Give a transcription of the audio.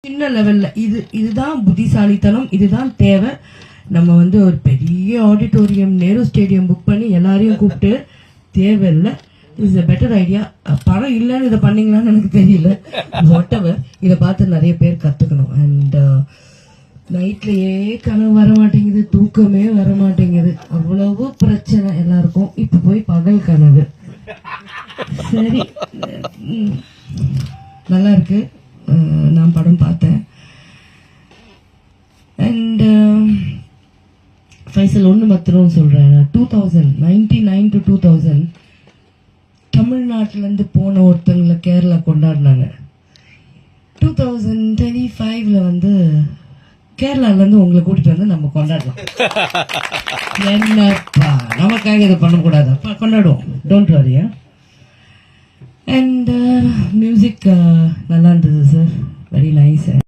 சின்ன லெவல்ல இதுதான் புத்திசாலித்தனம், இதுதான் தேவை. நம்ம ஒரு பெரிய ஆடிட்டோரியம் நேரு ஸ்டேடியம் புக் பண்ணி எல்லாரையும் கூப்பிட்டு தேவையில்லை. Is a better idea. பணம் இல்லைன்னு இதை பண்ணீங்களான்னு எனக்கு தெரியல. வாட்டெவர், இதை பார்த்து நிறைய பேர் கத்துக்கணும். அண்ட் நைட்லயே கனவு வர மாட்டேங்குது, தூக்கமே வர மாட்டேங்குது, அவ்வளவு பிரச்சனை எல்லாருக்கும். இப்ப போய் பகல் கனவு. சரி, நல்லா இருக்கு. நான் படம் பார்த்தேன். அண்ட் ஃபைசல் ஒன்று மாத்திரம் சொல்கிறேன். 1999 to 2000 தமிழ்நாட்டிலேருந்து போன ஒருத்தங்களை கேரளா கொண்டாடினாங்க. 2025 கேரளாலேருந்து உங்களை கூட்டிகிட்டு வந்து நம்ம கொண்டாடலாம். என்னப்பா, நமக்காக இதை பண்ணக்கூடாதப்பா, கொண்டாடுவோம். டோன்ட் வரியா. அண்ட் மியூசிக் நல்லா இருந்தது சார், வெரி நைஸ்.